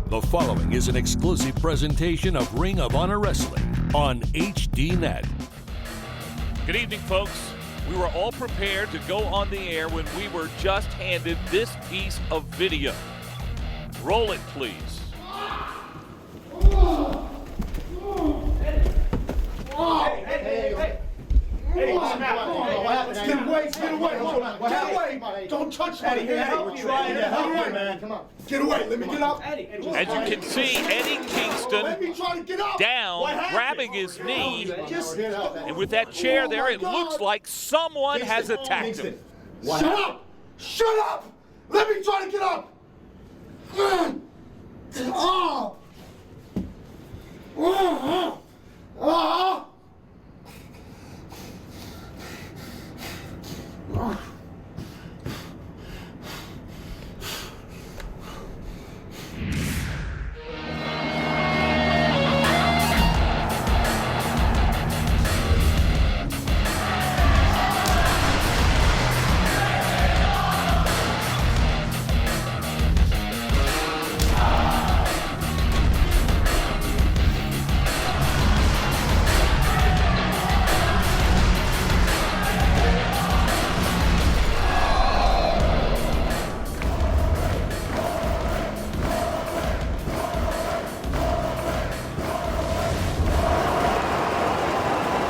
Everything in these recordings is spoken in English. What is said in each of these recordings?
The following is an exclusive presentation of Ring of Honor Wrestling on HDNet. Good evening, folks. We were all prepared to go on the air when we were just handed this piece of video. Roll it, please. Hey, what happened? Get away. Don't touch me. Eddie, we're trying to help you, man. Come on. Get away. Let me get up. As you can see, Eddie Kingston down, grabbing his knee. And with that chair there, it looks like someone has attacked him. Shut up! Shut up! Let me try to get up!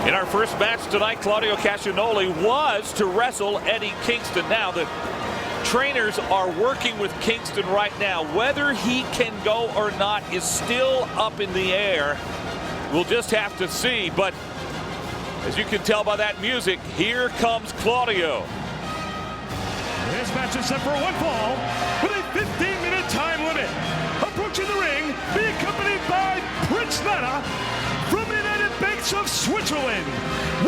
In our first match tonight, Claudio Castagnoli was to wrestle Eddie Kingston. Now, the trainers are working with Kingston right now. Whether he can go or not is still up in the air. We'll just have to see. But as you can tell by that music, here comes Claudio. This match is set for one fall with a 15-minute time limit. Approaching the ring, being accompanied by Prince Nana from the United Banks of Switzerland,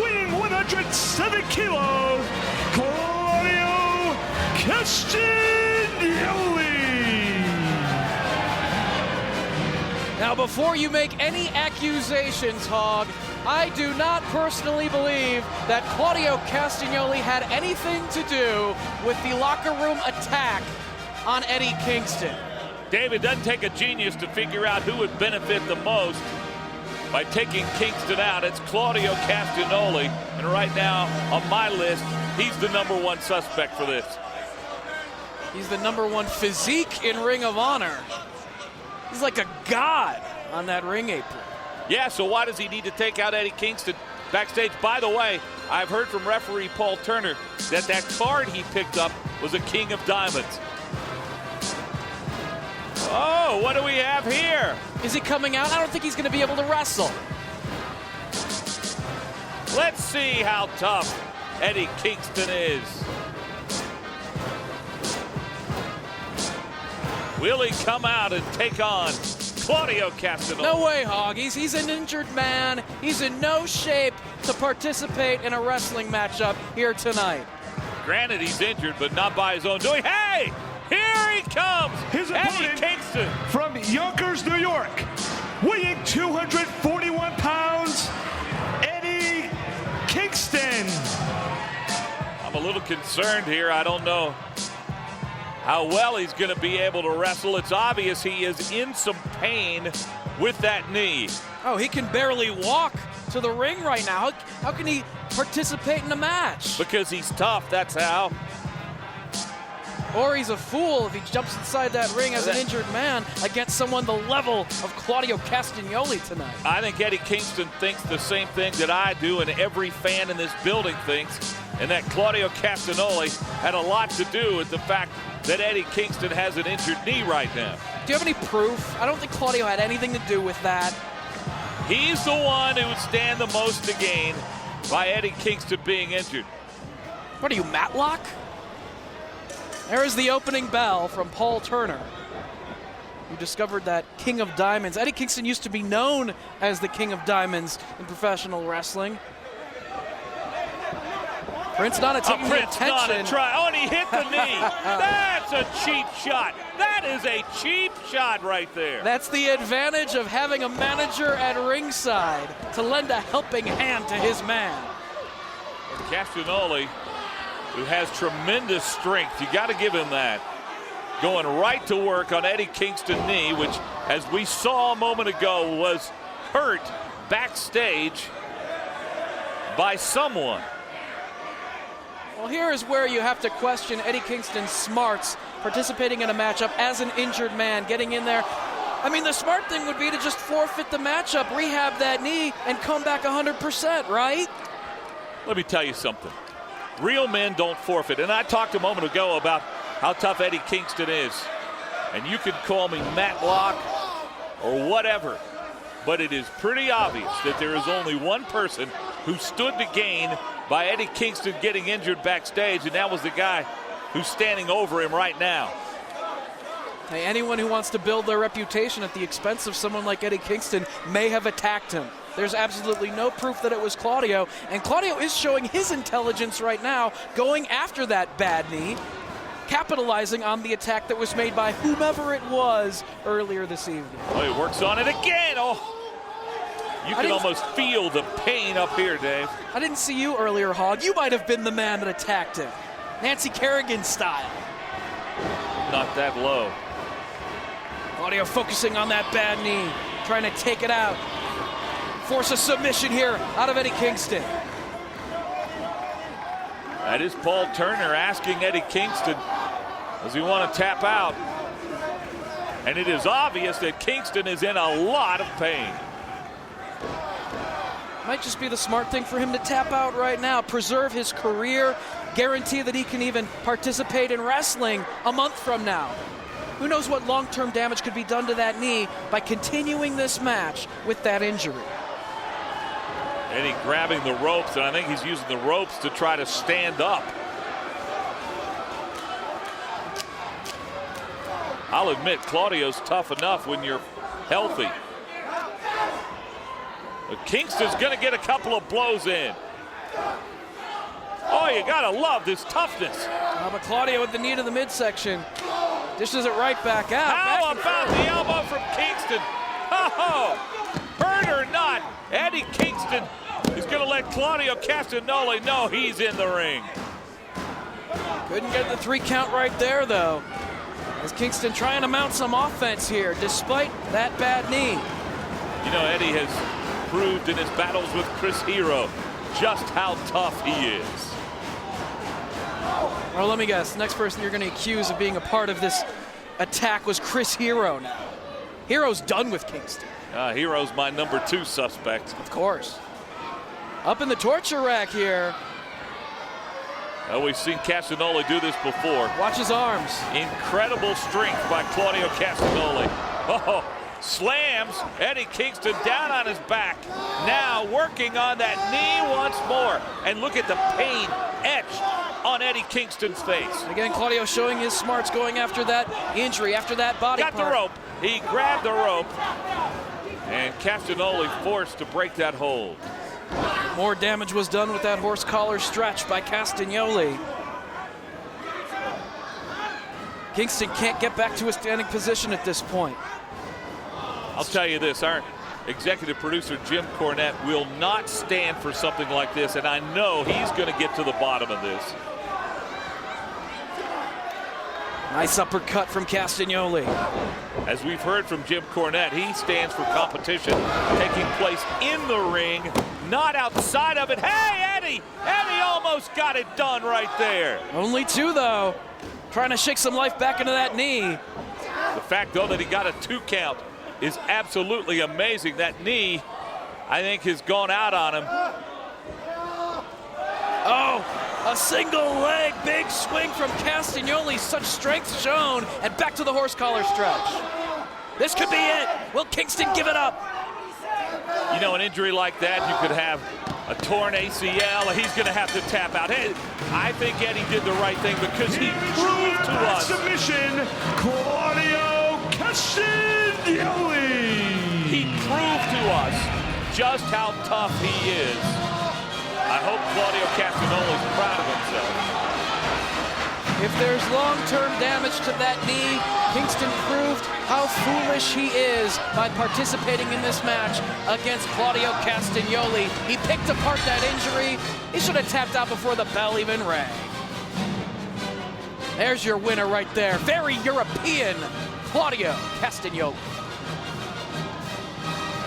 weighing 107 kilos, Claudio Castagnoli. Now, before you make any accusations, Hog, I do not personally believe that Claudio Castagnoli had anything to do with the locker room attack on Eddie Kingston. David, doesn't take a genius to figure out who would benefit the most by taking Kingston out. It's Claudio Castagnoli, and right now on my list, he's the #1 suspect for this. He's the #1 physique in Ring of Honor. He's like a god on that ring apron. Yeah, so why does he need to take out Eddie Kingston backstage? By the way, I've heard from referee Paul Turner that that card he picked up was a King of Diamonds. Oh, what do we have here? Is he coming out? I don't think he's going to be able to wrestle. Let's see how tough Eddie Kingston is. Will he come out and take on Claudio Castagnoli? No way, Hog. He's an injured man. He's in no shape to participate in a wrestling matchup here tonight. Granted, he's injured, but not by his own doing. Hey! Here he comes! His Eddie opponent Kingston from Yonkers, New York, weighing 241 pounds, Eddie Kingston. I'm a little concerned here. I don't know how well he's going to be able to wrestle. It's obvious he is in some pain with that knee. Oh, he can barely walk to the ring right now. How can he participate in a match? Because he's tough, that's how. Or he's a fool if he jumps inside that ring as an injured man against someone the level of Claudio Castagnoli tonight. I think Eddie Kingston thinks the same thing that I do and every fan in this building thinks, and that Claudio Castagnoli had a lot to do with the fact that Eddie Kingston has an injured knee right now. Do you have any proof? I don't think Claudio had anything to do with that. He's the one who would stand the most to gain by Eddie Kingston being injured. What are you, Matlock? There is the opening bell from Paul Turner, who discovered that King of Diamonds. Eddie Kingston used to be known as the King of Diamonds in professional wrestling. Prince Nana taking the attention. Oh, and he hit the knee. That's a cheap shot. That is a cheap shot right there. That's the advantage of having a manager at ringside to lend a helping hand to his man. Castagnoli, who has tremendous strength. You got to give him that. going right to work on Eddie Kingston's knee, which, as we saw a moment ago, was hurt backstage by someone. Well, here is where you have to question Eddie Kingston's smarts participating in a matchup as an injured man, getting in there. I mean, the smart thing would be to just forfeit the matchup, rehab that knee, and come back 100%, right? Let me tell you something. Real men don't forfeit. And I talked a moment ago about how tough Eddie Kingston is. And you can call me Matlock or whatever, but it is pretty obvious that there is only one person who stood to gain by Eddie Kingston getting injured backstage, and that was the guy who's standing over him right now. Hey, anyone who wants to build their reputation at the expense of someone like Eddie Kingston may have attacked him. There's absolutely no proof that it was Claudio, and Claudio is showing his intelligence right now, going after that bad knee, capitalizing on the attack that was made by whomever it was earlier this evening. Oh, he works on it again. Oh, you can almost feel the pain up here, Dave. I didn't see you earlier, Hog. You might have been the man that attacked him. Nancy Kerrigan style. Not that low. Claudio focusing on that bad knee, trying to take it out. Force a submission here out of Eddie Kingston. That is Paul Turner asking Eddie Kingston, does he want to tap out? And it is obvious that Kingston is in a lot of pain. Might just be the smart thing for him to tap out right now, preserve his career, guarantee that he can even participate in wrestling a month from now. Who knows what long-term damage could be done to that knee by continuing this match with that injury. Eddie grabbing the ropes, and I think he's using the ropes to try to stand up. I'll admit, Claudio's tough enough when you're healthy. But Kingston's going to get a couple of blows in. Oh, you got to love this toughness. But Claudio with the knee to the midsection. Dishes it right back out. How about the elbow from Kingston? Oh, hurt or not, Eddie Kingston is going to let Claudio Castagnoli know he's in the ring. Couldn't get the 3 count right there, though. As Kingston trying to mount some offense here, despite that bad knee. You know, Eddie has proved in his battles with Chris Hero just how tough he is. Well, let me guess. Next person you're going to accuse of being a part of this attack was Chris Hero now. Hero's done with Kingston. Hero's my number 2 suspect. Of course. Up in the torture rack here. Well, we've seen Castagnoli do this before. Watch his arms. Incredible strength by Claudio Castagnoli. Oh, slams Eddie Kingston down on his back. Now working on that knee once more. And look at the pain etched on Eddie Kingston's face. Again, Claudio showing his smarts going after that injury, after that body part. Got the rope. He grabbed the rope. And Castagnoli forced to break that hold. More damage was done with that horse collar stretch by Castagnoli. Kingston can't get back to a standing position at this point. I'll tell you this, our executive producer Jim Cornette will not stand for something like this, and I know he's going to get to the bottom of this. Nice uppercut from Castagnoli. As we've heard from Jim Cornette, he stands for competition taking place in the ring, not outside of it. Hey, Eddie! Eddie almost got it done right there. Only 2, though. Trying to shake some life back into that knee. The fact, though, that he got a 2 count is absolutely amazing. That knee, I think, has gone out on him. Oh! A single leg, big swing from Castagnoli, such strength shown, and back to the horse collar stretch. This could be it. Will Kingston give it up? You know, an injury like that, you could have a torn ACL. He's going to have to tap out. Hey, I think Eddie did the right thing because he proved to us. Submission, Claudio Castagnoli. He proved to us just how tough he is. I hope Claudio Castagnoli is proud of himself. If there's long-term damage to that knee, Kingston proved how foolish he is by participating in this match against Claudio Castagnoli. He picked apart that injury. He should have tapped out before the bell even rang. There's your winner right there. Very European, Claudio Castagnoli.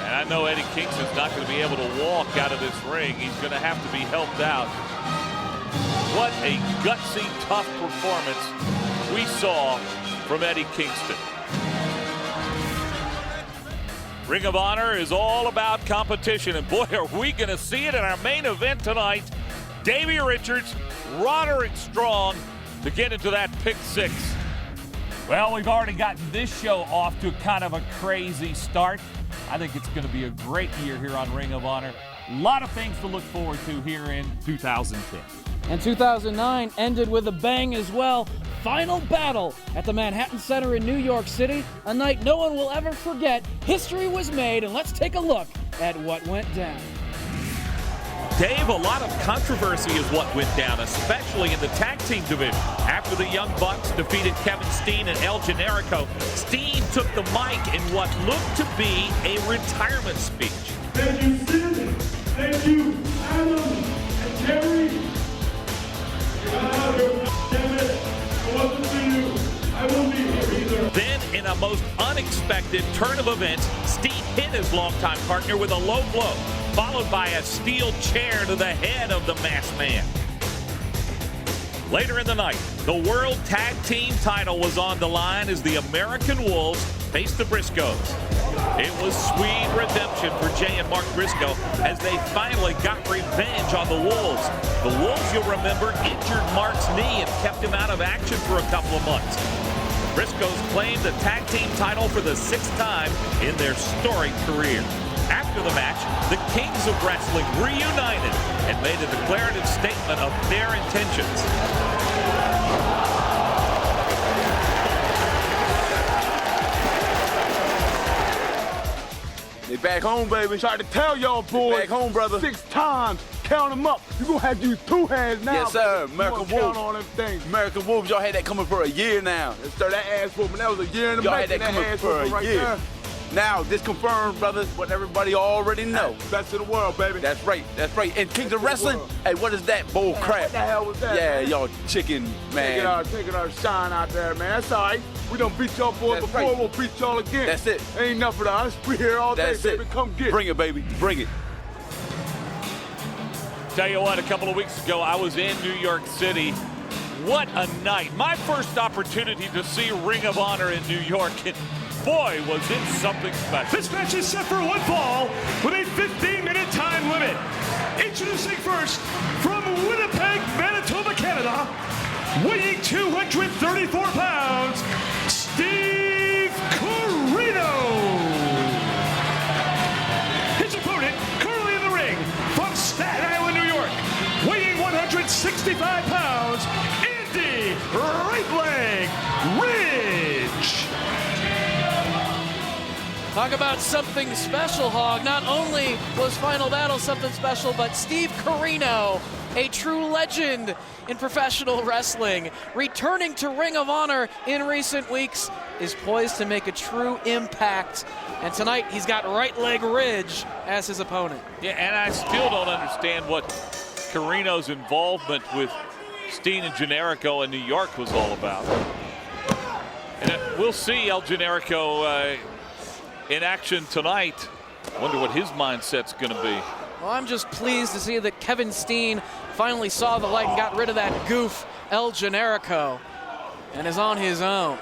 And I know Eddie Kingston's not going to be able to walk out of this ring. He's going to have to be helped out. What a gutsy, tough performance we saw from Eddie Kingston. Ring of Honor is all about competition, and boy, are we going to see it in our main event tonight. Davey Richards, Roderick Strong to get into that pick 6. Well, we've already gotten this show off to kind of a crazy start. I think it's going to be a great year here on Ring of Honor. A lot of things to look forward to here in 2010. And 2009 ended with a bang as well. Final battle at the Manhattan Center in New York City. A night no one will ever forget. History was made, and let's take a look at what went down. Dave, a lot of controversy is what went down, especially in the tag team division. After the Young Bucks defeated Kevin Steen and El Generico, Steen took the mic in what looked to be a retirement speech. Thank you, Sid. Thank you, Adam and Terry. Damn it. I wasn't for you. I won't be here either. Then, in a most unexpected turn of events, Steen hit his longtime partner with a low blow, followed by a steel chair to the head of the masked man. Later in the night, the World Tag Team title was on the line as the American Wolves faced the Briscoes. It was sweet redemption for Jay and Mark Briscoe as they finally got revenge on the Wolves. The Wolves, you'll remember, injured Mark's knee and kept him out of action for a couple of months. Briscoes claimed the tag team title for the 6th time in their storied career. After the match, the Kings of Wrestling reunited and made a declarative statement of their intentions. They back home, baby. Tried to tell y'all boys. Back home, brother. 6 times. Count them up. You're going to have to use 2 hands now. Yes, sir. American Wolves. Wolves. Count on them things. American Wolves, y'all had that coming for a year now. Start that ass whooping. That was a year in the Y'all making. had that coming for a year. There. Now, this confirms, brothers, what everybody already know. Best of the world, baby. That's right. That's right. And Kings of Wrestling, hey, what is that bull crap? What the hell was that? Yeah, man? y'all chicken, man. Taking our shine out there, man. That's all right. We done beat y'all boys That's before. right. We'll beat y'all again. That's it. Ain't enough of us. We here all day, That's baby. it. Come get it. Bring it, baby. Bring it. Tell you what, a couple of weeks ago, I was in New York City. What a night. My first opportunity to see Ring of Honor in New York. And boy, was it something special. This match is set for one fall with a 15-minute time limit. Introducing first from Winnipeg, Manitoba, Canada, weighing 234 pounds, Steve Corino. His opponent, currently in the ring, from Staten Island, New York, weighing 165 pounds, Andy Right Leg Ridge. Talk about something special, Hog. Not only was Final Battle something special, but Steve Corino, a true legend in professional wrestling, returning to Ring of Honor in recent weeks, is poised to make a true impact. And tonight, he's got Right Leg Ridge as his opponent. Yeah, and I still don't understand what Corino's involvement with Steen and Generico in New York was all about. And we'll see El Generico in action tonight. Wonder what his mindset's going to be. Well, I'm just pleased to see that Kevin Steen finally saw the light and got rid of that goof, El Generico, and is on his own.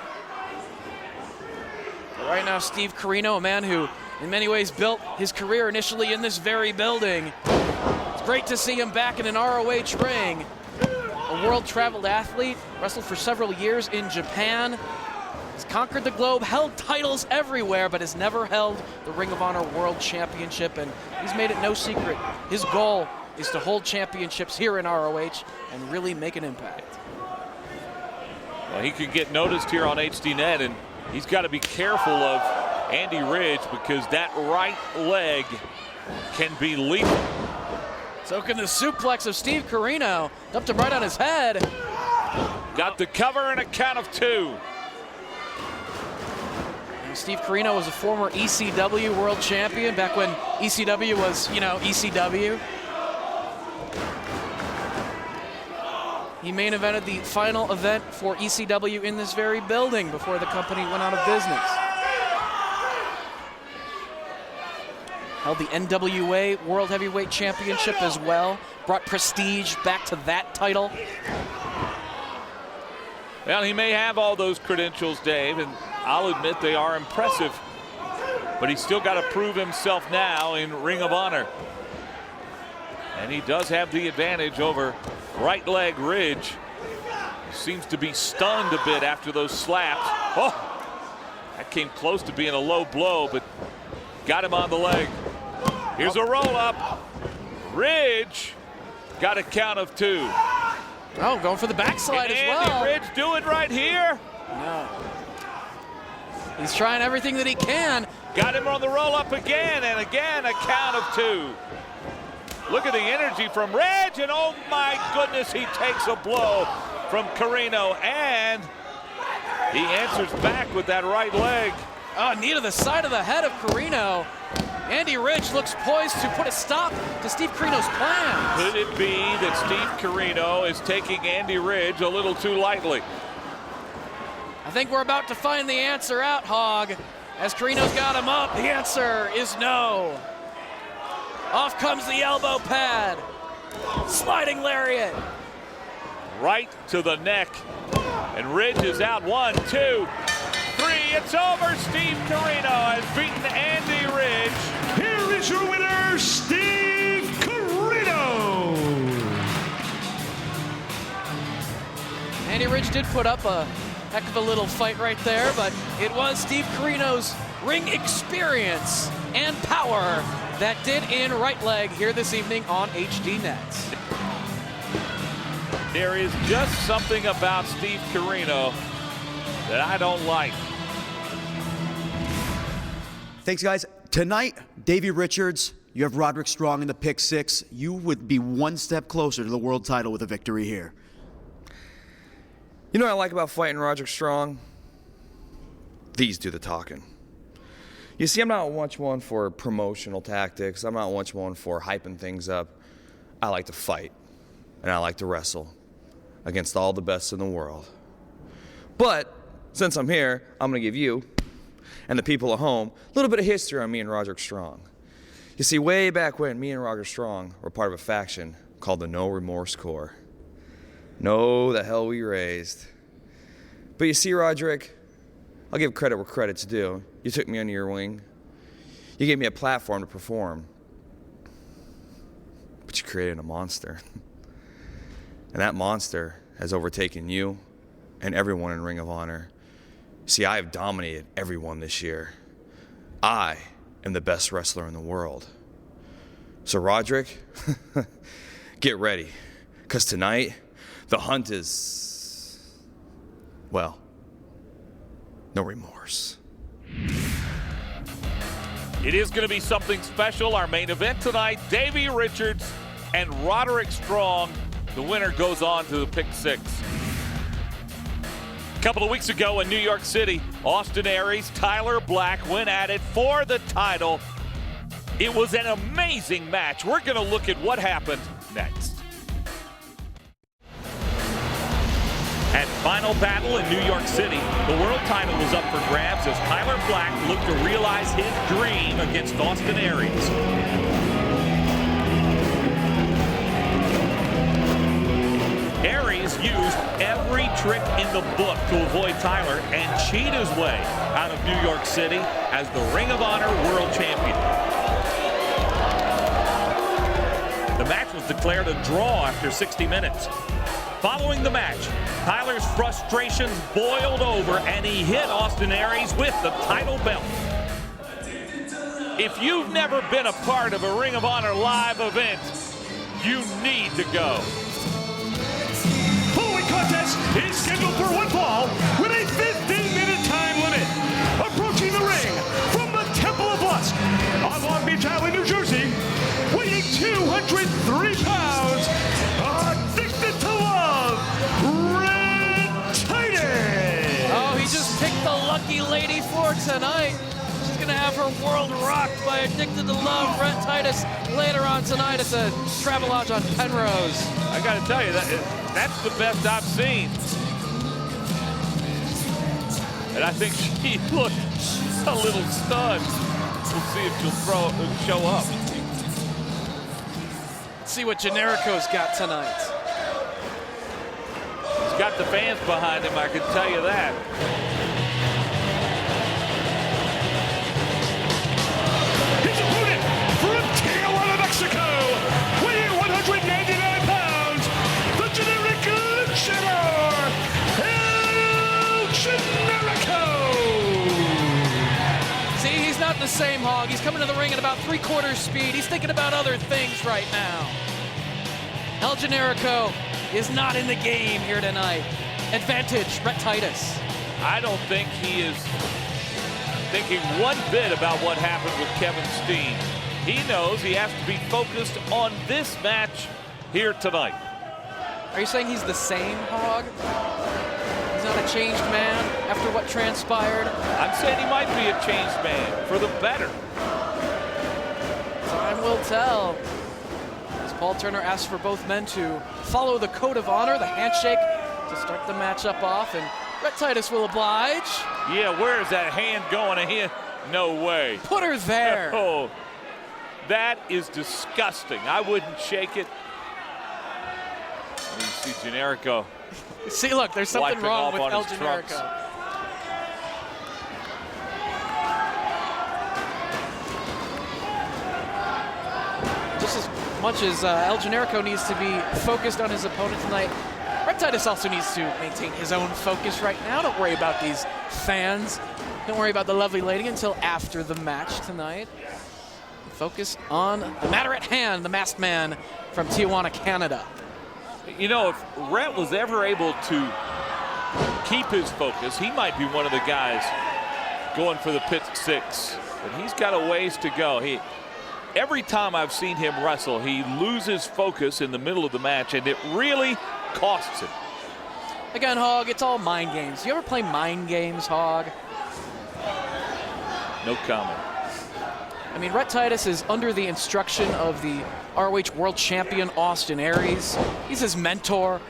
But right now, Steve Corino, a man who in many ways built his career initially in this very building. It's great to see him back in an ROH ring. A world-traveled athlete, wrestled for several years in Japan. He's conquered the globe, held titles everywhere, but has never held the Ring of Honor World Championship, and he's made it no secret. His goal is to hold championships here in ROH and really make an impact. Well, he could get noticed here on HDNet, and he's got to be careful of Andy Ridge because that right leg can be lethal. So can the suplex of Steve Corino. Dumped him right on his head. Got the cover and a count of 2. Steve Corino was a former ECW world champion back when ECW was, ECW. He main evented the final event for ECW in this very building before the company went out of business. Held the NWA World Heavyweight Championship as well. Brought prestige back to that title. Well, he may have all those credentials, Dave, and I'll admit they are impressive. But he's still got to prove himself now in Ring of Honor. And he does have the advantage over right leg Ridge. He seems to be stunned a bit after those slaps. Oh, that came close to being a low blow, but got him on the leg. Here's a roll up. Ridge got a count of 2. Oh, going for the backslide as well. Andy Ridge do it right here? No. He's trying everything that he can. Got him on the roll up again, and again a count of 2. Look at the energy from Ridge, and oh my goodness, he takes a blow from Carino, and he answers back with that right leg. Oh, knee to the side of the head of Carino. Andy Ridge looks poised to put a stop to Steve Carino's plans. Could it be that Steve Carino is taking Andy Ridge a little too lightly? I think we're about to find the answer out, Hog. As Carino's got him up, the answer is no. Off comes the elbow pad. Sliding lariat. Right to the neck. And Ridge is out. 1, 2, 3. It's over. Steve Carino has beaten Andy Ridge. Here is your winner, Steve Carino. Andy Ridge did put up a heck of a little fight right there, but it was Steve Carino's ring experience and power that did in right leg here this evening on HD Nets. There is just something about Steve Carino that I don't like. Thanks, guys. Tonight, Davey Richards, you have Roderick Strong in the pick 6. You would be one step closer to the world title with a victory here. You know what I like about fighting Roderick Strong? These do the talking. You see, I'm not much one for promotional tactics. I'm not much one for hyping things up. I like to fight, and I like to wrestle against all the best in the world. But since I'm here, I'm going to give you and the people at home a little bit of history on me and Roderick Strong. You see, way back when, me and Roderick Strong were part of a faction called the No Remorse Corps. No, the hell we raised. But you see, Roderick, I'll give credit where credit's due. You took me under your wing. You gave me a platform to perform. But you created a monster. And that monster has overtaken you and everyone in Ring of Honor. See, I have dominated everyone this year. I am the best wrestler in the world. So, Roderick, get ready. Because tonight, the hunt is, well, no remorse. It is going to be something special. Our main event tonight, Davey Richards and Roderick Strong. The winner goes on to the pick 6. A couple of weeks ago in New York City, Austin Aries, Tyler Black went at it for the title. It was an amazing match. We're going to look at what happened next. At Final Battle in New York City, the world title was up for grabs as Tyler Black looked to realize his dream against Austin Aries. Aries used every trick in the book to avoid Tyler and cheat his way out of New York City as the Ring of Honor World Champion. The match was declared a draw after 60 minutes. Following the match, Tyler's frustrations boiled over and he hit Austin Aries with the title belt. If you've never been a part of a Ring of Honor live event, you need to go. Following contest is scheduled for one fall with a 15-minute time limit. Approaching the ring from the Temple of Lust on Long Beach Island, New Jersey, weighing 203 pounds, addicted to love, Red Titus. Oh, he just picked the lucky lady for tonight. She's going to have her world rocked by Addicted to Love, Red Titus, later on tonight at the Travelodge on Penrose. I got to tell you, that That's the best I've seen. And I think she looked a little stunned. We'll see if she'll show up. Let's see what Generico's got tonight. He's got the fans behind him, I can tell you that. His opponent from Tijuana, Mexico, weighing 199 pounds, the generic luchador, El Generico. See, he's not the same, Hog. He's coming to the ring at about 3/4 speed. He's thinking about other things right now. El Generico is not in the game here tonight. Advantage, Rhett Titus. I don't think he is thinking one bit about what happened with Kevin Steen. He knows he has to be focused on this match here tonight. Are you saying he's the same, Hog? He's not a changed man after what transpired? I'm saying he might be a changed man for the better. Time will tell. As Paul Turner asks for both men to follow the code of honor, the handshake, to start the matchup off, and Rhett Titus will oblige. Yeah, where is that hand going ahead? No way. Put her there. Oh, that is disgusting. I wouldn't shake it. And you see Generico. See, look, there's something wrong with El Generico. Trunks. Just as much as El Generico needs to be focused on his opponent tonight, Rhett Titus also needs to maintain his own focus right now. Don't worry about these fans. Don't worry about the lovely lady until after the match tonight. Focus on the matter at hand, the masked man from Tijuana, Canada. You know, if Rhett was ever able to keep his focus, he might be one of the guys going for the pit 6. But he's got a ways to go. Every time I've seen him wrestle, he loses focus in the middle of the match, and it really costs him. Again, Hog, it's all mind games. You ever play mind games, Hog? No comment. I mean, Rhett Titus is under the instruction of the ROH World Champion Austin Aries. He's his mentor,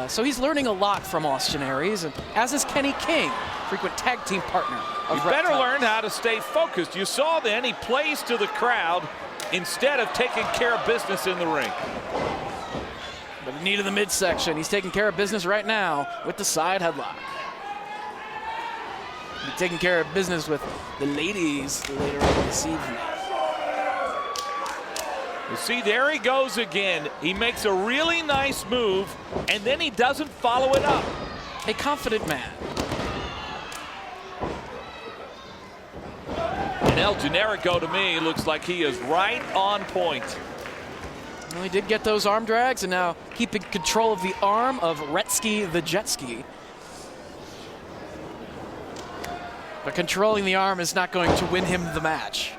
so he's learning a lot from Austin Aries, and as is Kenny King, frequent tag team partner of You Rhett better Titus. learn how to stay focused. You saw then he plays to the crowd instead of taking care of business in the ring. But in need of the midsection, he's taking care of business right now with the side headlock. He's taking care of business with the ladies later on this evening. You see, there he goes again. He makes a really nice move, and then he doesn't follow it up. A confident man. And El Generico, to me, looks like he is right on point. Well, he did get those arm drags, and now keeping control of the arm of Retsky the Jet Ski. But controlling the arm is not going to win him the match.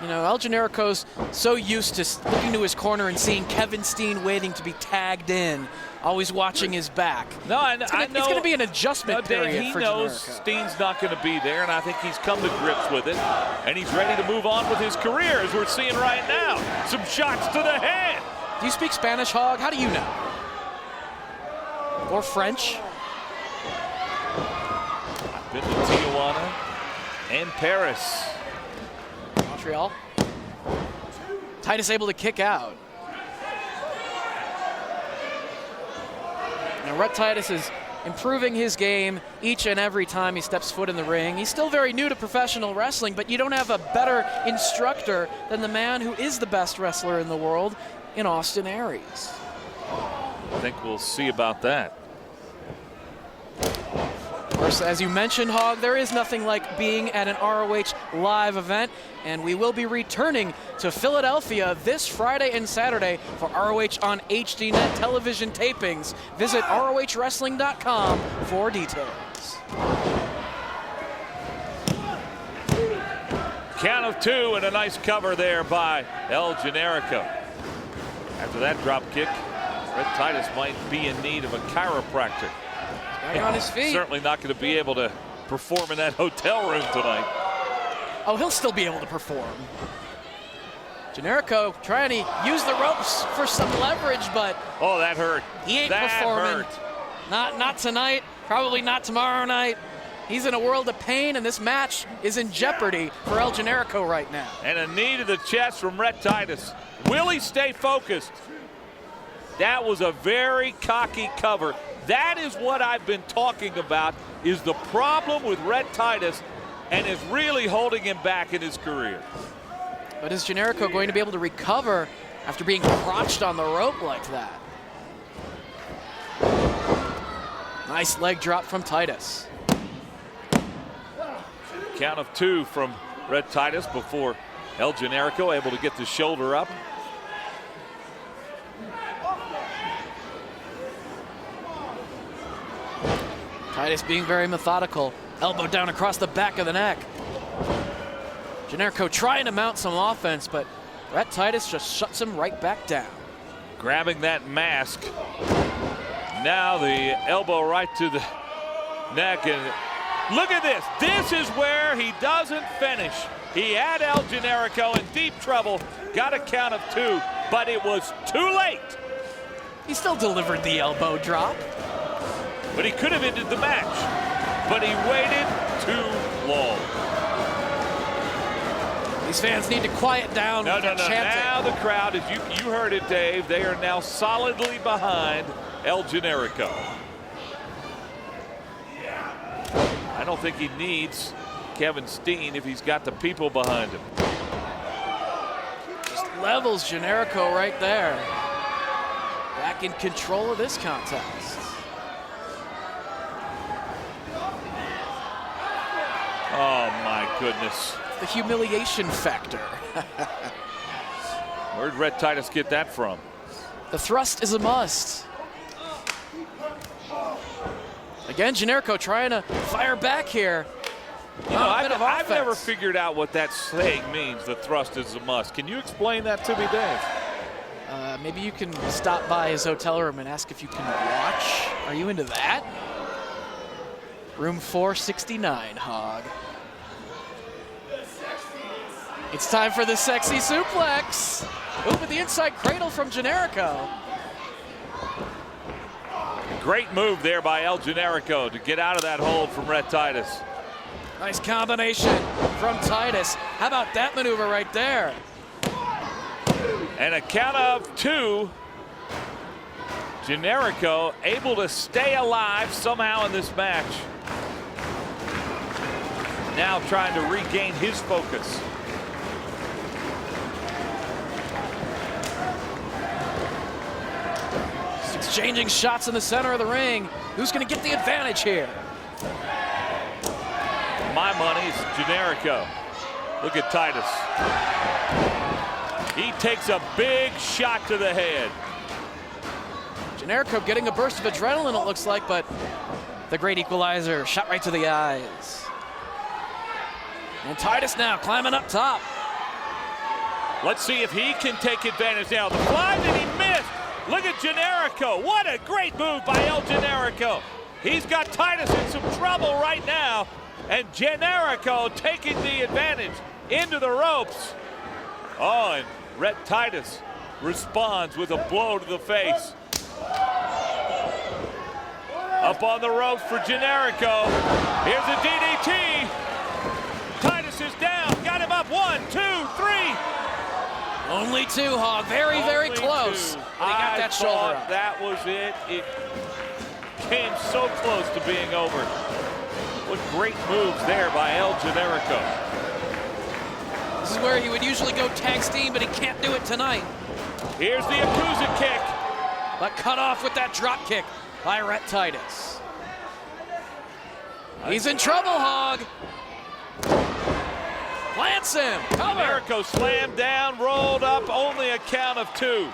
You know, El Generico's so used to looking to his corner and seeing Kevin Steen waiting to be tagged in, always watching his back. No, I know. It's going to be an adjustment period for He knows Generico. Steen's not going to be there, and I think he's come to grips with it, and he's ready to move on with his career, as we're seeing right now. Some shots to the head. Do you speak Spanish, Hog? How do you know? Or French? I've been to Tijuana and Paris. Montreal. Titus able to kick out. Now, Rhett Titus is improving his game each and every time he steps foot in the ring. He's still very new to professional wrestling, but you don't have a better instructor than the man who is the best wrestler in the world in Austin Aries. I think we'll see about that. Of course, as you mentioned, Hog, there is nothing like being at an ROH live event, and we will be returning to Philadelphia this Friday and Saturday for ROH on HDNet television tapings. Visit ROHWrestling.com for details. Count of 2 and a nice cover there by El Generico. After that drop kick, Rhett Titus might be in need of a chiropractor. Back on his feet. Certainly not going to be able to perform in that hotel room tonight. Oh, he'll still be able to perform. Generico trying to use the ropes for some leverage, but oh, that hurt. He ain't that performing. Hurt. Not tonight, probably not tomorrow night. He's in a world of pain, and this match is in jeopardy for El Generico right now. And a knee to the chest from Rhett Titus. Will he stay focused? That was a very cocky cover. That is what I've been talking about, is the problem with Rhett Titus, and is really holding him back in his career. But is Generico going to be able to recover after being crotched on the rope like that? Nice leg drop from Titus. Count of 2 from Rhett Titus before El Generico able to get the shoulder up. Titus being very methodical. Elbow down across the back of the neck. Generico trying to mount some offense, but Rhett Titus just shuts him right back down. Grabbing that mask. Now the elbow right to the neck, and look at this. This is where he doesn't finish. He had El Generico in deep trouble, got a count of 2, but it was too late. He still delivered the elbow drop. But he could have ended the match, but he waited too long. These fans need to quiet down. No. Chanting. Now the crowd, as you heard it, Dave, they are now solidly behind El Generico. I don't think he needs Kevin Steen if he's got the people behind him. Just levels Generico right there. Back in control of this contest. Oh my goodness. The humiliation factor. Where'd Rhett Titus get that from? The thrust is a must. Again, Generico trying to fire back here. You know, I've never figured out what that saying means, the thrust is a must. Can you explain that to me, Dave? Maybe you can stop by his hotel room and ask if you can watch. Are you into that? Room 469, Hog. It's time for the sexy suplex. Ooh, with the inside cradle from Generico. Great move there by El Generico to get out of that hold from Rhett Titus. Nice combination from Titus. How about that maneuver right there? And a count of 2. Generico able to stay alive somehow in this match. Now trying to regain his focus. Exchanging shots in the center of the ring. Who's going to get the advantage here? My money is Generico. Look at Titus. He takes a big shot to the head. Generico getting a burst of adrenaline, it looks like, but the great equalizer, shot right to the eyes. And Titus now climbing up top. Let's see if he can take advantage now. The fly that he missed. Look at Generico. What a great move by El Generico. He's got Titus in some trouble right now. And Generico taking the advantage into the ropes. Oh, and Rhett Titus responds with a blow to the face. Up on the ropes for Generico. Here's a DDT. Titus is down. Got him up. 1, 2, 3. Only 2, Hog. Very, very close. But he got that shoulder up. That was it. It came so close to being over. What great moves there by El Generico. This is where he would usually go tag team, but he can't do it tonight. Here's the Yakuza kick. But cut off with that drop kick by Rhett Titus. He's in trouble, Hog. Plants him. Cover. Generico slammed down, rolled up, only a count of 2.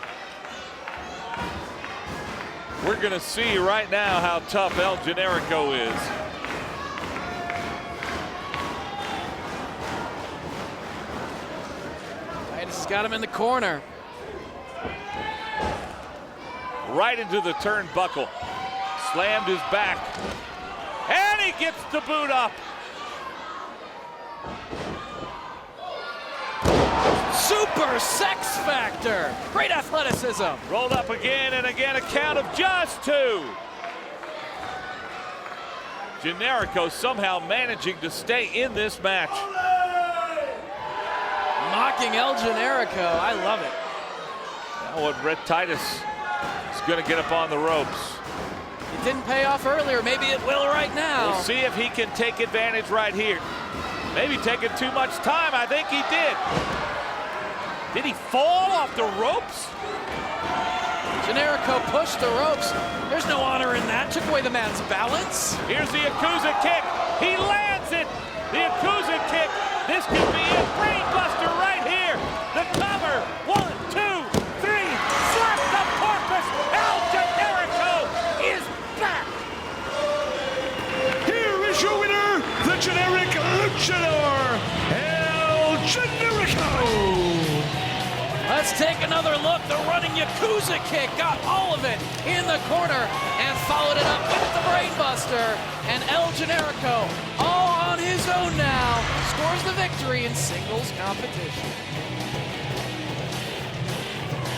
We're going to see right now how tough El Generico is. Titus has got him in the corner. Right into the turnbuckle. Slammed his back. And he gets the boot up. super sex factor. Great athleticism. Rolled up again and again, a count of just 2. Generico somehow managing to stay in this match. Mocking El Generico. I love it. Now what Red Titus is going to get up on the ropes. It didn't pay off earlier. Maybe it will right now. We'll see if he can take advantage right here. Maybe taking too much time. I think he did. Did he fall off the ropes? Generico pushed the ropes. There's no honor in that. Took away the man's balance. Here's the Yakuza kick. He lands it. The Yakuza kick. This could be a brain buster right here. The cover. 1, 2, 3. Slap the porpoise. El Generico is back. Here is your winner, the generic luchador, El Generico. Let's take another look. The running Yakuza kick got all of it in the corner and followed it up with the brainbuster. And El Generico, all on his own now, scores the victory in singles competition.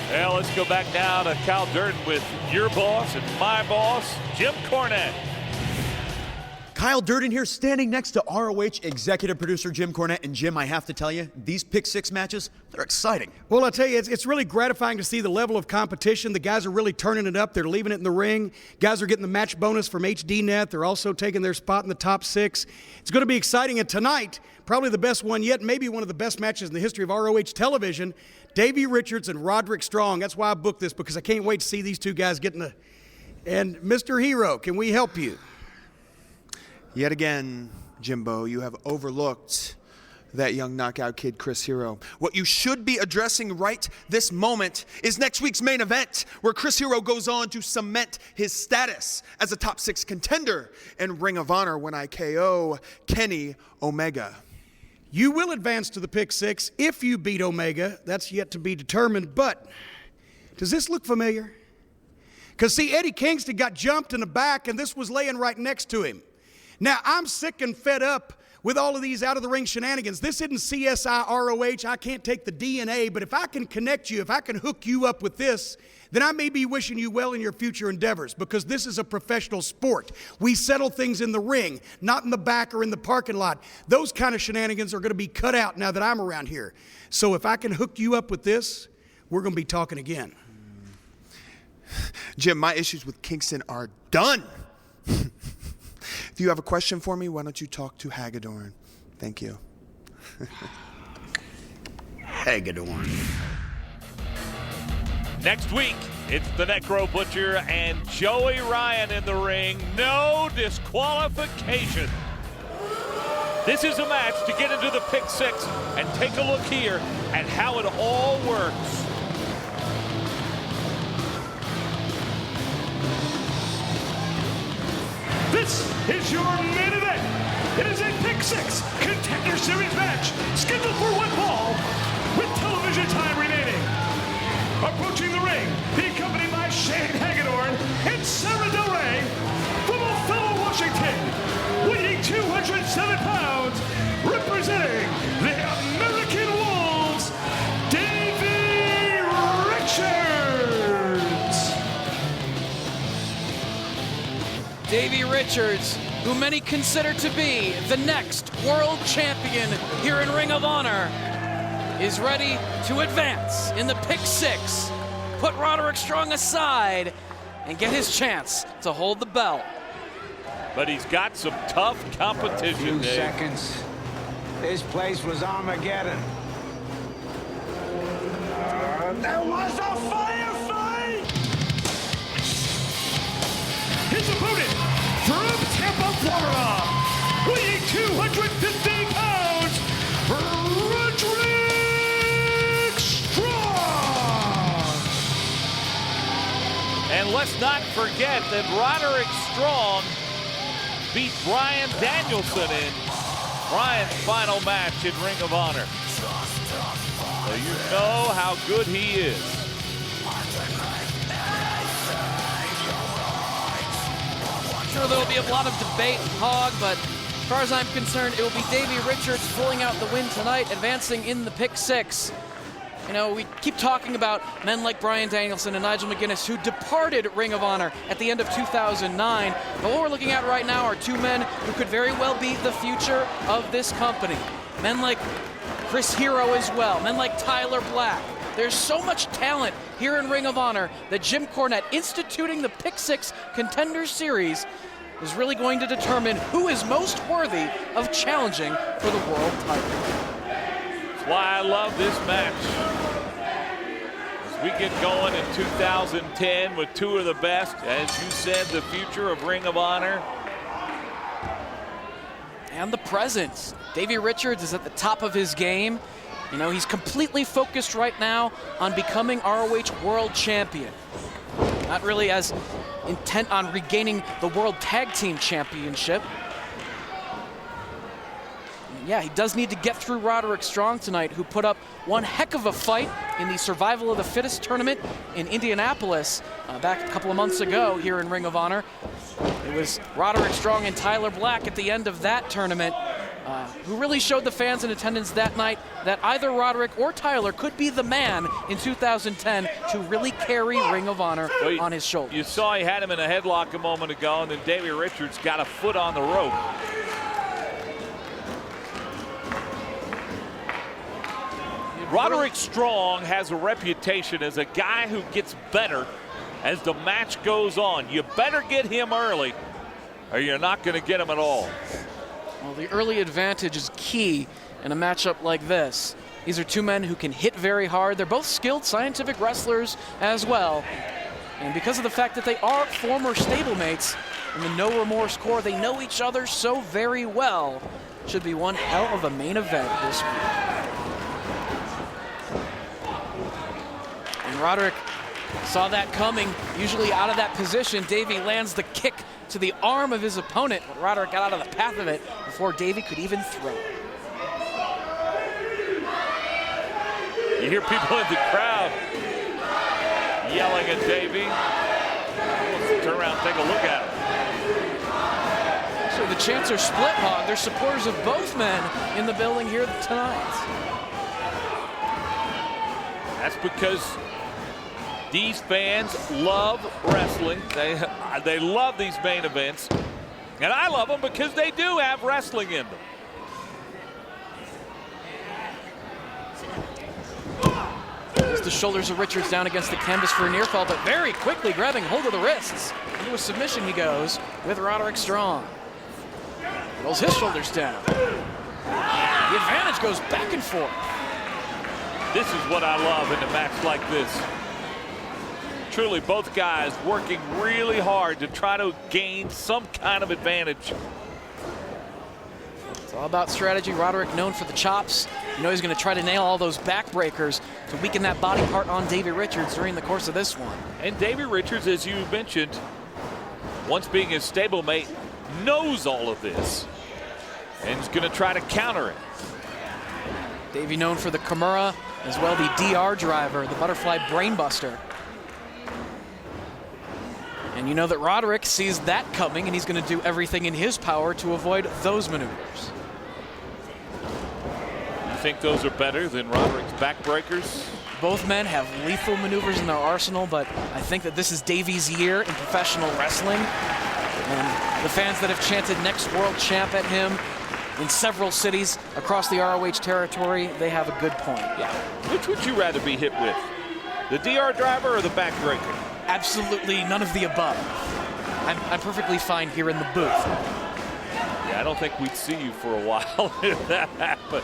Well, let's go back now to Kyle Durden with your boss and my boss, Jim Cornette. Kyle Durden here, standing next to ROH executive producer Jim Cornette. And Jim, I have to tell you, these Pick 6 matches, they're exciting. Well, I'll tell you, it's really gratifying to see the level of competition. The guys are really turning it up. They're leaving it in the ring. Guys are getting the match bonus from HDNet. They're also taking their spot in the top 6. It's going to be exciting. And tonight, probably the best one yet, maybe one of the best matches in the history of ROH television, Davey Richards and Roderick Strong. That's why I booked this, because I can't wait to see these two guys getting the... And Mr. Hero, can we help you? Yet again, Jimbo, you have overlooked that young knockout kid, Chris Hero. What you should be addressing right this moment is next week's main event, where Chris Hero goes on to cement his status as a top 6 contender in Ring of Honor when I KO Kenny Omega. You will advance to the Pick 6 if you beat Omega. That's yet to be determined, but does this look familiar? Because, see, Eddie Kingston got jumped in the back, and this was laying right next to him. Now, I'm sick and fed up with all of these out-of-the-ring shenanigans. This isn't CSI ROH. I can't take the DNA, but if I can connect you, if I can hook you up with this, then I may be wishing you well in your future endeavors, because this is a professional sport. We settle things in the ring, not in the back or in the parking lot. Those kind of shenanigans are going to be cut out now that I'm around here. So if I can hook you up with this, we're going to be talking again. Jim, my issues with Kingston are done. If you have a question for me, why don't you talk to Hagedorn? Thank you. Hagedorn. Next week, it's the Necro Butcher and Joey Ryan in the ring. No disqualification. This is a match to get into the Pick 6 and take a look here at how it all works. This is your main event. It is a Pick 6 Contender Series match scheduled for one fall with television time remaining. Approaching the ring, accompanied by Shane Hagedorn and Sarah Del Rey from Othello, Washington, weighing 207 pounds, representing the American Wolves, Davey Richards. Davey Richards, who many consider to be the next world champion here in Ring of Honor, is ready to advance in the Pick 6, put Roderick Strong aside, and get his chance to hold the belt. But he's got some tough competition. Few seconds. This place was Armageddon. There was a firefight! His opponent from Tampa, Florida, weighing 215 pounds, Roderick Strong. And let's not forget that Roderick Strong beat Bryan Danielson in Bryan's final match in Ring of Honor. So you know how good he is. Sure, there will be a lot of debate, Hog, but as far as I'm concerned, it will be Davey Richards pulling out the win tonight, advancing in the Pick 6. You know, we keep talking about men like Bryan Danielson and Nigel McGuinness who departed Ring of Honor at the end of 2009. But what we're looking at right now are two men who could very well be the future of this company. Men like Chris Hero as well, men like Tyler Black. There's so much talent here in Ring of Honor that Jim Cornette instituting the Pick 6 Contender Series is really going to determine who is most worthy of challenging for the world title. That's why I love this match. As we get going in 2010 with two of the best, as you said, the future of Ring of Honor. And the presence. Davey Richards is at the top of his game. You know, he's completely focused right now on becoming ROH World Champion. Not really as intent on regaining the World Tag Team Championship. Yeah, he does need to get through Roderick Strong tonight, who put up one heck of a fight in the Survival of the Fittest tournament in Indianapolis back a couple of months ago here in Ring of Honor. It was Roderick Strong and Tyler Black at the end of that tournament who really showed the fans in attendance that night that either Roderick or Tyler could be the man in 2010 to really carry Ring of Honor on his shoulders. You saw he had him in a headlock a moment ago, and then Davey Richards got a foot on the rope. Roderick Strong has a reputation as a guy who gets better as the match goes on. You better get him early, or you're not going to get him at all. Well, the early advantage is key in a matchup like this. These are two men who can hit very hard. They're both skilled scientific wrestlers as well. And because of the fact that they are former stablemates in the No Remorse Corps, they know each other so very well. Should be one hell of a main event this week. And Roderick saw that coming. Usually out of that position, Davey lands the kick to the arm of his opponent, but Roderick got out of the path of it before Davey could even throw. You hear people in the crowd yelling at Davey. Let's turn around and take a look at him. So the chants are split, Hog. There's supporters of both men in the building here tonight. That's because these fans love wrestling. They love these main events. And I love them because they do have wrestling in them. As the shoulders of Richards down against the canvas for a near fall, but very quickly grabbing hold of the wrists. Into a submission he goes with Roderick Strong. Rolls his shoulders down. The advantage goes back and forth. This is what I love in a match like this. Truly, both guys working really hard to try to gain some kind of advantage. It's all about strategy. Roderick known for the chops. You know he's going to try to nail all those backbreakers to weaken that body part on Davey Richards during the course of this one. And Davey Richards, as you mentioned, once being his stablemate, knows all of this and is going to try to counter it. Davey known for the Kimura, as well the DR driver, the butterfly brainbuster. And you know that Roderick sees that coming, and he's going to do everything in his power to avoid those maneuvers. You think those are better than Roderick's backbreakers? Both men have lethal maneuvers in their arsenal, but I think that this is Davey's year in professional wrestling. And the fans that have chanted next world champ at him in several cities across the ROH territory, they have a good point. Yeah. Which would you rather be hit with? The DR driver or the backbreaker? Absolutely none of the above. I'm perfectly fine here in the booth. Yeah, I don't think we'd see you for a while if that happened.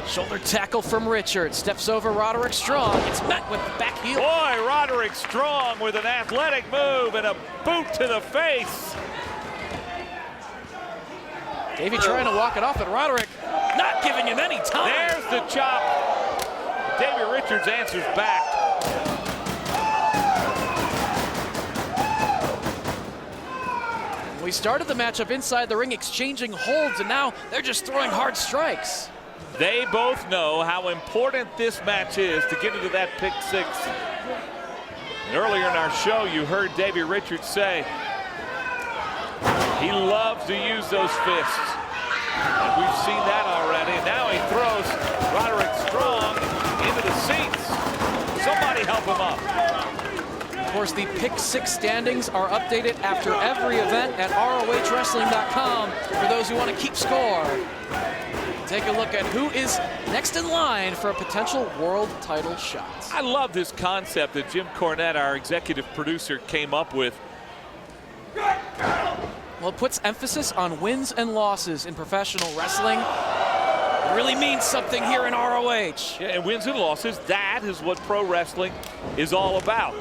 Shoulder tackle from Richards. Steps over Roderick Strong. It's met with the back heel. Boy, Roderick Strong with an athletic move and a boot to the face. Davey trying to walk it off, but Roderick not giving him any time. There's the chop. Davey Richards answers back. We started the matchup inside the ring, exchanging holds, and now they're just throwing hard strikes. They both know how important this match is to get into that pick six. And earlier in our show, you heard Davey Richards say he loves to use those fists. And we've seen that already. Now he throws Roderick Strong into the seats. Somebody help him up. Of course, the Pick 6 standings are updated after every event at ROHWrestling.com for those who want to keep score. Take a look at who is next in line for a potential world title shot. I love this concept that Jim Cornette, our executive producer, came up with. Well, it puts emphasis on wins and losses in professional wrestling. It really means something here in ROH. Yeah, and wins and losses, that is what pro wrestling is all about.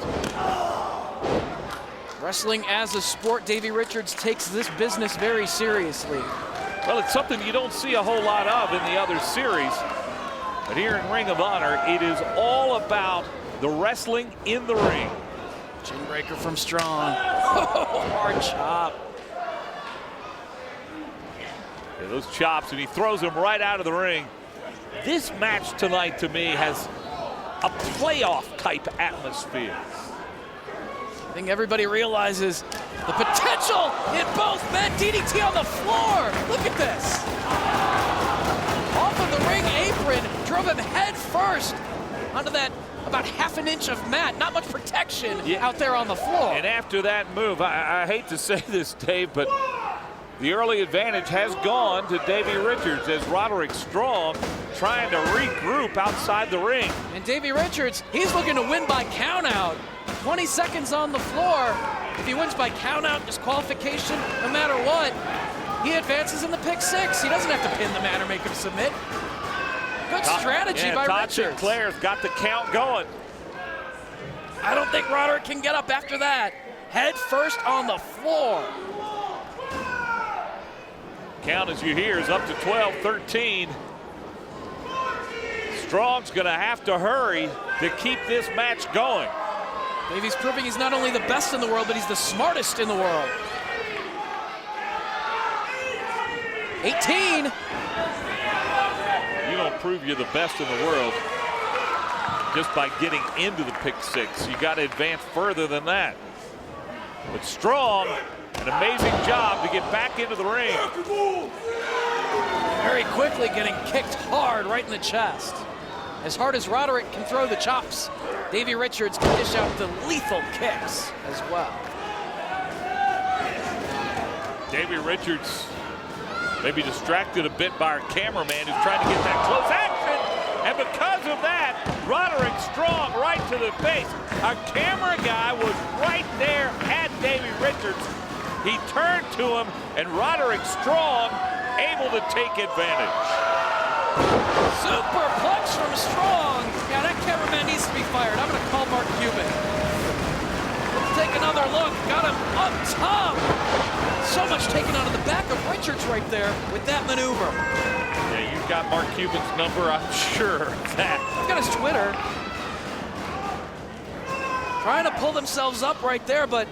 Wrestling as a sport, Davey Richards takes this business very seriously. Well, it's something you don't see a whole lot of in the other series. But here in Ring of Honor, it is all about the wrestling in the ring. Chin breaker from Strong. Hard chop. Yeah, those chops, and he throws them right out of the ring. This match tonight, to me, has a playoff-type atmosphere. I think everybody realizes the potential in both men. DDT on the floor. Look at this. Off of the ring apron, drove him head first onto that about half an inch of mat. Not much protection out there on the floor. And after that move, I hate to say this, Dave, but the early advantage has gone to Davey Richards as Roderick Strong trying to regroup outside the ring. And Davey Richards, he's looking to win by countout. 20 seconds on the floor. If he wins by countout, disqualification, no matter what, he advances in the Pick 6. He doesn't have to pin the man or make him submit. Good strategy by Todd Richards. Sinclair's got the count going. I don't think Roderick can get up after that. Head first on the floor. Count, as you hear, is up to 12-13. Strong's going to have to hurry to keep this match going. Davey's proving he's not only the best in the world, but he's the smartest in the world. 18. You don't prove you're the best in the world just by getting into the Pick 6. You got to advance further than that. But Strong, an amazing job to get back into the ring. Very quickly getting kicked hard right in the chest. As hard as Roderick can throw the chops, Davey Richards can dish out the lethal kicks as well. Davey Richards maybe distracted a bit by our cameraman who's trying to get that close action. And because of that, Roderick Strong right to the face. Our camera guy was right there at Davey Richards. He turned to him, and Roderick Strong able to take advantage. Superplex from Strong. Yeah, that cameraman needs to be fired. I'm going to call Mark Cuban. Let's take another look. Got him up top. So much taken out of the back of Richards right there with that maneuver. Yeah, you've got Mark Cuban's number, I'm sure of that. I've got his Twitter. Trying to pull themselves up right there, but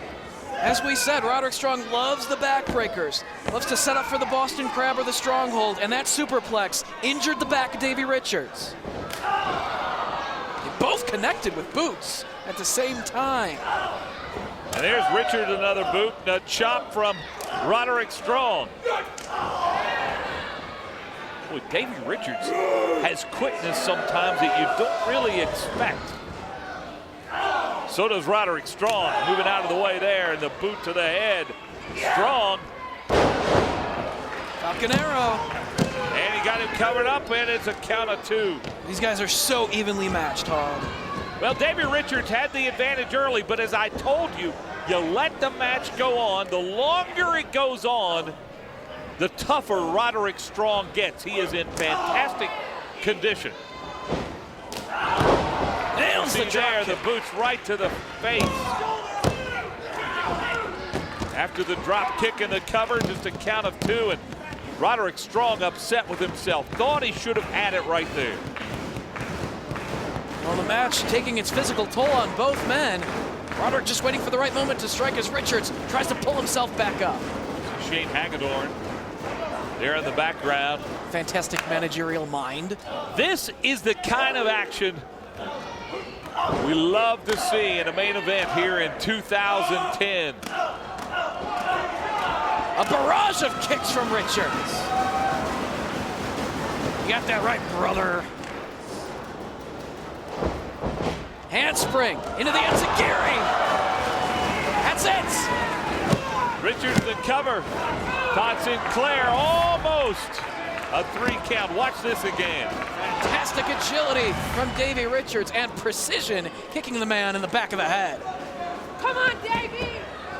as we said, Roderick Strong loves the backbreakers. Loves to set up for the Boston Crab or the Stronghold, and that superplex injured the back of Davey Richards. They both connected with boots at the same time. And there's Richards, another boot, and a chop from Roderick Strong. Boy, Davey Richards has quickness sometimes that you don't really expect. So does Roderick Strong, moving out of the way there, and the boot to the head. Strong. Falcon Arrow. And he got him covered up, and it's a count of 2. These guys are so evenly matched, Hog. Well, Davey Richards had the advantage early, but as I told you, you let the match go on. The longer it goes on, the tougher Roderick Strong gets. He is in fantastic condition. Nails the there, the boots right to the face. After the drop kick and the cover, just a count of 2, and Roderick Strong upset with himself. Thought he should have had it right there. Well, the match taking its physical toll on both men. Roderick just waiting for the right moment to strike as Richards tries to pull himself back up. Shane Hagedorn there in the background. Fantastic managerial mind. This is the kind of action we love to see in a main event here in 2010. A barrage of kicks from Richards. You got that right, brother. Handspring into the enziguri. That's it. Richards the cover. Todd Sinclair almost a 3 count. Watch this again. Fantastic agility from Davey Richards and precision, kicking the man in the back of the head. Come on, Davey!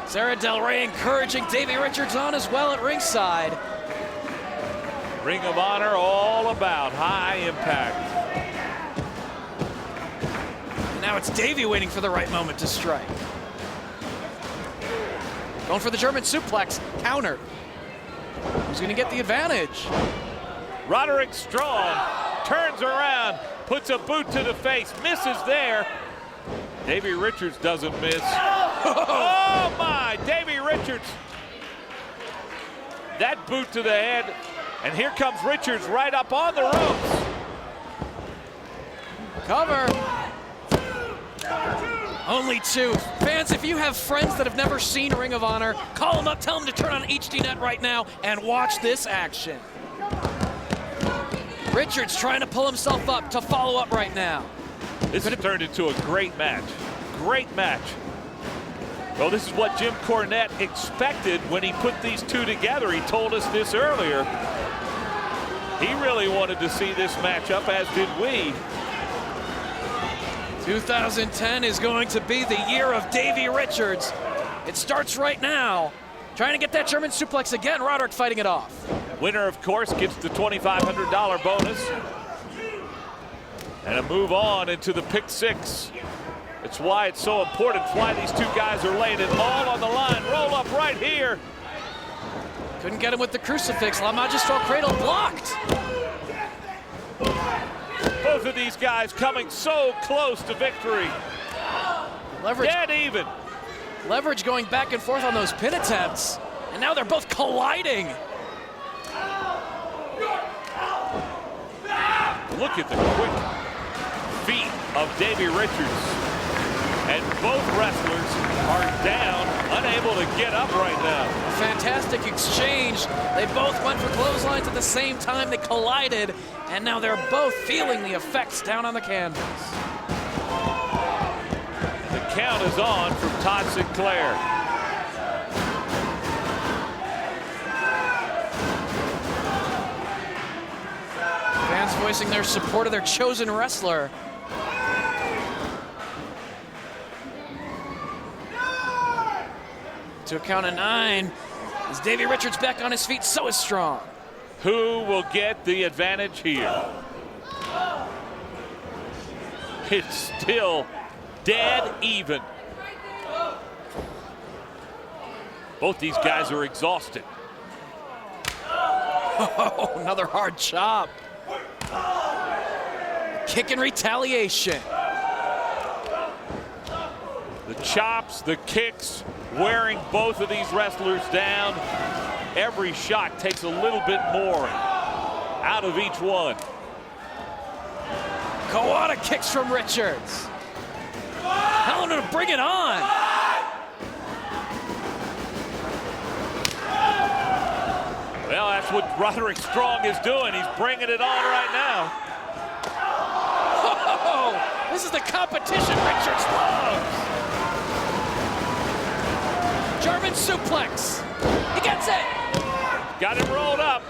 Sarah Del Rey encouraging Davey Richards on as well at ringside. Ring of Honor all about high impact. And now it's Davey waiting for the right moment to strike. Going for the German suplex, counter. Who's going to get the advantage? Roderick Strong turns around, puts a boot to the face, misses there. Davey Richards doesn't miss. Oh my, Davey Richards. That boot to the head, and here comes Richards right up on the ropes. Cover. Only 2. Fans, if you have friends that have never seen Ring of Honor, call them up, tell them to turn on HDNet right now and watch this action. Richards trying to pull himself up to follow up right now. This has turned into a great match. Great match. Well, this is what Jim Cornette expected when he put these two together. He told us this earlier. He really wanted to see this matchup, as did we. 2010 is going to be the year of Davey Richards. It starts right now. Trying to get that German suplex again. Roderick fighting it off. Winner, of course, gets the $2,500 bonus. And a move on into the pick 6. It's why it's so important, why these two guys are laying it all on the line. Roll up right here. Couldn't get him with the crucifix. La Magistral Cradle blocked. Both of these guys coming so close to victory. Leverage. Dead even. Leverage going back and forth on those pin attempts. And now they're both colliding. Look at the quick feet of Davey Richards. And both wrestlers are down, unable to get up right now. Fantastic exchange. They both went for clotheslines at the same time. They collided, and now they're both feeling the effects down on the canvas. The count is on from Todd Sinclair. Fans voicing their support of their chosen wrestler. To a count of 9. Is Davey Richards back on his feet? So is Strong. Who will get the advantage here? It's still dead even. Both these guys are exhausted. Oh, another hard chop. Kick in retaliation. The chops, the kicks, wearing both of these wrestlers down. Every shot takes a little bit more out of each one. Kawada kicks from Richards. Telling him to bring it on. Well, that's what Roderick Strong is doing. He's bringing it on right now. Oh, this is the competition Richards loves. German suplex. He gets it. Got him rolled up.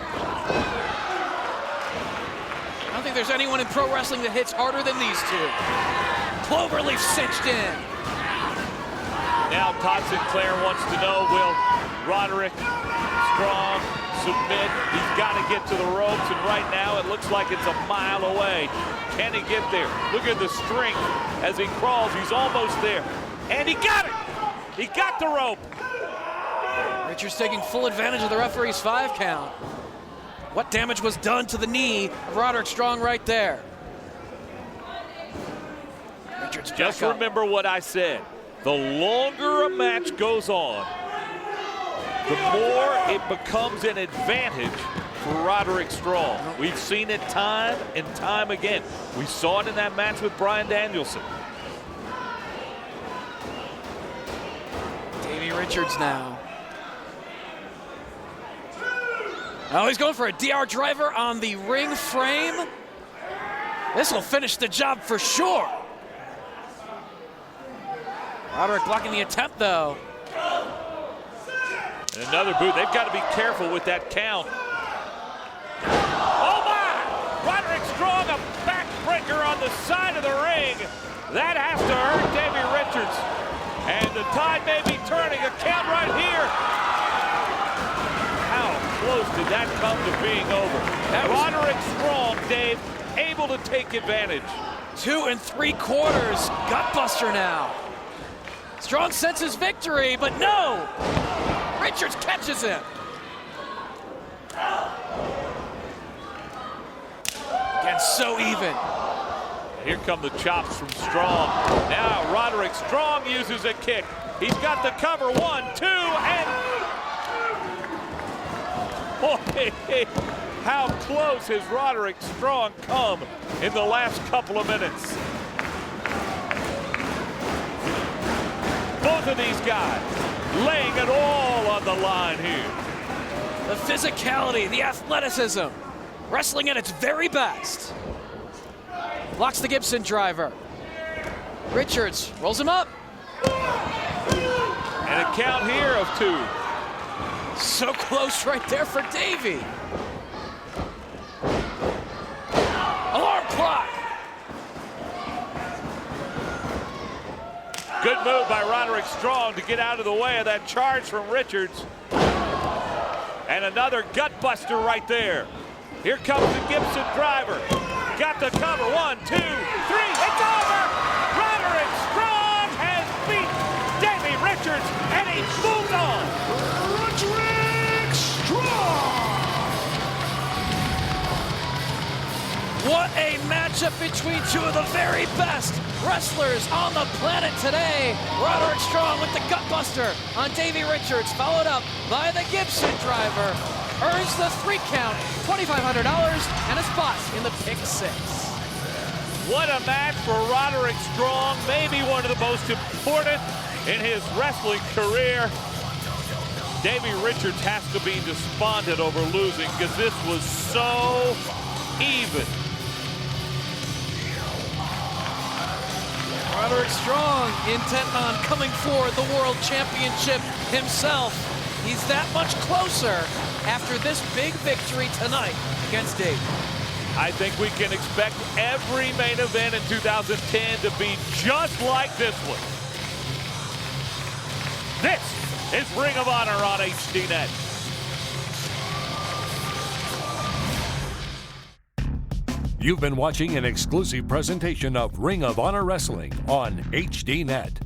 I don't think there's anyone in pro wrestling that hits harder than these two. Cloverleaf cinched in. Now Todd Sinclair wants to know, will Roderick Strong submit? He's got to get to the ropes, and right now it looks like it's a mile away. Can he get there? Look at the strength as he crawls. He's almost there. And he got it. He got the rope. Richards taking full advantage of the referee's 5 count. What damage was done to the knee of Roderick Strong right there? Richards just remember what I said. The longer a match goes on, the more it becomes an advantage for Roderick Strong. We've seen it time and time again. We saw it in that match with Bryan Danielson. Davey Richards now. Oh, he's going for a DR driver on the ring frame. This will finish the job for sure. Roderick blocking the attempt, though. And another boot. They've got to be careful with that count. Oh, my! Roderick Strong, a backbreaker on the side of the ring. That has to hurt Davey Richards. And the tide may be turning. A count right here. How close did that come to being over? Roderick Strong, Dave, able to take advantage. 2 3/4. Gutbuster now. Strong senses victory, but no! Richards catches him. Again, so even. Here come the chops from Strong. Now Roderick Strong uses a kick. He's got the cover. 1, 2, and... Boy, how close has Roderick Strong come in the last couple of minutes? Both of these guys laying it all on the line here. The physicality, the athleticism, wrestling at its very best. Blocks the Gibson driver. Richards rolls him up. And a count here of 2. So close right there for Davey. Alarm clock. Good move by Roderick Strong to get out of the way of that charge from Richards. And another gutbuster right there. Here comes the Gibson driver. Got the cover. 1, 2, 3. It's over. Roderick Strong has beat Davey Richards, and he moves on. Roderick Strong! What a matchup between 2 of the very best wrestlers on the planet today. Roderick Strong with the gutbuster on Davey Richards, followed up by the Gibson driver. Earns the 3 count, $2,500, and a spot in the pick 6. What a match for Roderick Strong, maybe one of the most important in his wrestling career. Davey Richards has to be despondent over losing because this was so even. Roderick Strong intent on coming for the World Championship himself. He's that much closer after this big victory tonight against Davey. I think we can expect every main event in 2010 to be just like this one. This is Ring of Honor on HDNet. You've been watching an exclusive presentation of Ring of Honor Wrestling on HDNet.